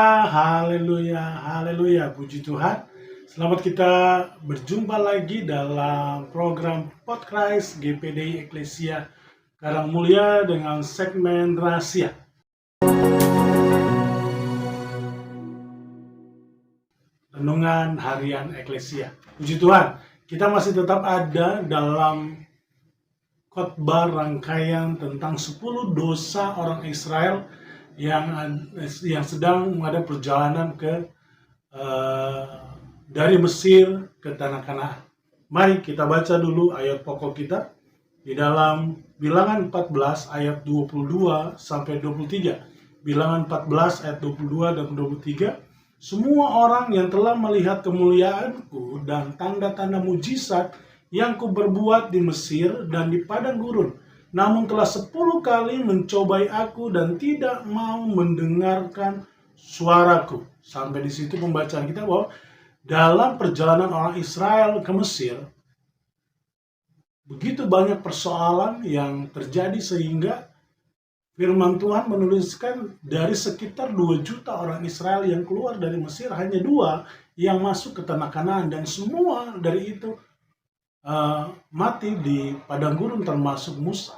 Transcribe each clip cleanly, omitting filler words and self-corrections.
haleluya, haleluya, puji Tuhan. Selamat kita berjumpa lagi dalam program Podcast GPDI Eklesia Karangmulia dengan segmen rahasia. Renungan Harian Eklesia. Puji Tuhan, kita masih tetap ada dalam khotbah rangkaian tentang 10 dosa orang Israel yang sedang ada perjalanan dari Mesir ke tanah Kanaan. Mari kita baca dulu ayat pokok kita di dalam Bilangan 14 ayat 22 sampai 23. Bilangan 14 ayat 22 dan 23. Semua orang yang telah melihat kemuliaanku dan tanda-tanda mujizat yang kuberbuat di Mesir dan di padang gurun, namun telah 10 kali mencobai aku dan tidak mau mendengarkan suaraku. Sampai di situ pembacaan kita bahwa dalam perjalanan orang Israel ke Mesir, begitu banyak persoalan yang terjadi sehingga firman Tuhan menuliskan dari sekitar 2 juta orang Israel yang keluar dari Mesir, hanya 2 yang masuk ke tanah Kanaan, dan semua dari itu mati di padang gurun termasuk Musa.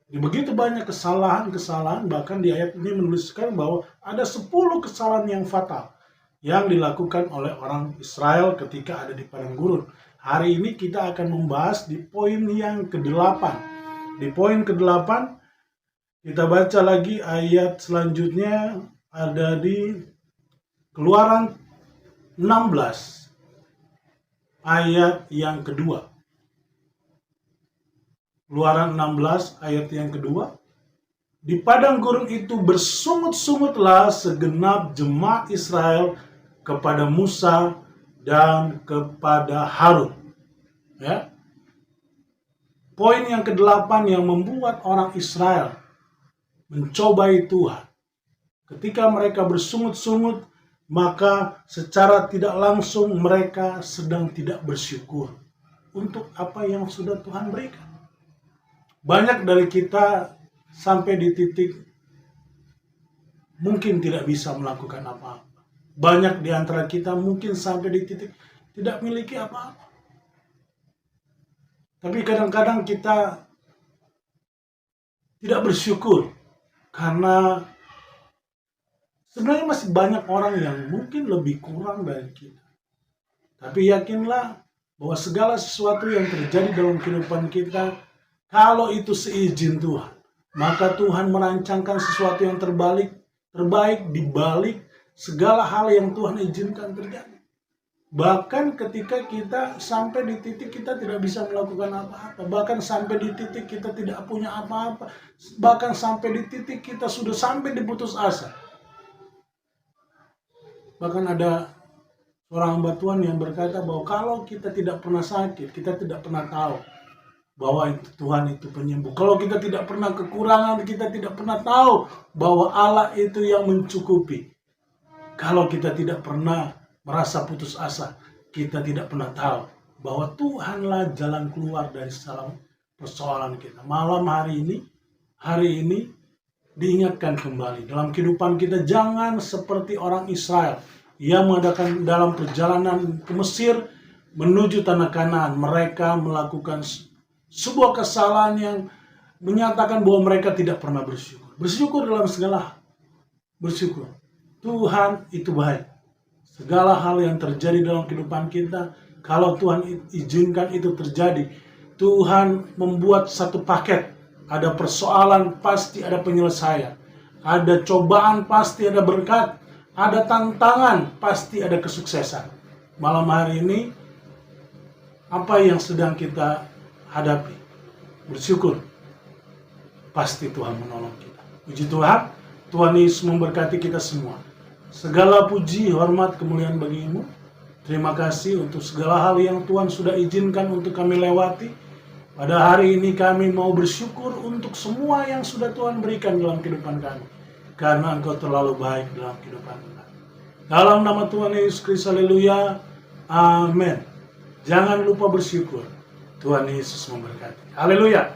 Begitu banyak kesalahan-kesalahan, bahkan di ayat ini menuliskan bahwa ada 10 kesalahan yang fatal yang dilakukan oleh orang Israel ketika ada di padang gurun. Hari ini kita akan membahas di poin yang ke-8. Di poin ke-8 kita baca lagi ayat selanjutnya, ada di Keluaran 16 ayat yang kedua. Keluaran 16 ayat yang kedua. Di padang gurun itu bersungut-sungutlah segenap jemaat Israel kepada Musa dan kepada Harun. Ya. Poin yang ke-8 yang membuat orang Israel mencobai Tuhan. Ketika mereka bersungut-sungut, maka secara tidak langsung mereka sedang tidak bersyukur untuk apa yang sudah Tuhan berikan. Banyak dari kita sampai di titik mungkin tidak bisa melakukan apa-apa. Banyak di antara kita mungkin sampai di titik tidak memiliki apa-apa. Tapi kadang-kadang kita tidak bersyukur karena sebenarnya masih banyak orang yang mungkin lebih kurang dari kita. Tapi yakinlah bahwa segala sesuatu yang terjadi dalam kehidupan kita, kalau itu seizin Tuhan, maka Tuhan merancangkan sesuatu yang terbaik di balik segala hal yang Tuhan izinkan terjadi. Bahkan ketika kita sampai di titik kita tidak bisa melakukan apa-apa, bahkan sampai di titik kita tidak punya apa-apa, bahkan sampai di titik kita sudah sampai di putus asa. Bahkan ada seorang hamba Tuhan yang berkata bahwa kalau kita tidak pernah sakit, kita tidak pernah tahu bahwa Tuhan itu penyembuh. Kalau kita tidak pernah kekurangan, kita tidak pernah tahu bahwa Allah itu yang mencukupi. Kalau kita tidak pernah merasa putus asa, kita tidak pernah tahu bahwa Tuhanlah jalan keluar dari segala persoalan kita. Malam hari ini diingatkan kembali dalam kehidupan kita, jangan seperti orang Israel yang mengadakan dalam perjalanan ke Mesir menuju tanah Kanaan. Mereka melakukan sebuah kesalahan yang menyatakan bahwa mereka tidak pernah bersyukur. Bersyukur dalam segala hal. Bersyukur. Tuhan itu baik. Segala hal yang terjadi dalam kehidupan kita, kalau Tuhan izinkan itu terjadi, Tuhan membuat satu paket. Ada persoalan, pasti ada penyelesaian. Ada cobaan, pasti ada berkat. Ada tantangan, pasti ada kesuksesan. Malam hari ini, apa yang sedang kita hadapi, bersyukur, pasti Tuhan menolong kita. Puji Tuhan, Tuhan Yesus memberkati kita semua. Segala puji, hormat, kemuliaan bagimu. Terima kasih untuk segala hal yang Tuhan sudah izinkan untuk kami lewati. Pada hari ini kami mau bersyukur untuk semua yang sudah Tuhan berikan dalam kehidupan kami, karena Engkau terlalu baik dalam kehidupan kami. Dalam nama Tuhan Yesus Kristus, haleluya, amin. Jangan lupa bersyukur. Tuhan Yesus memberkati. Haleluya.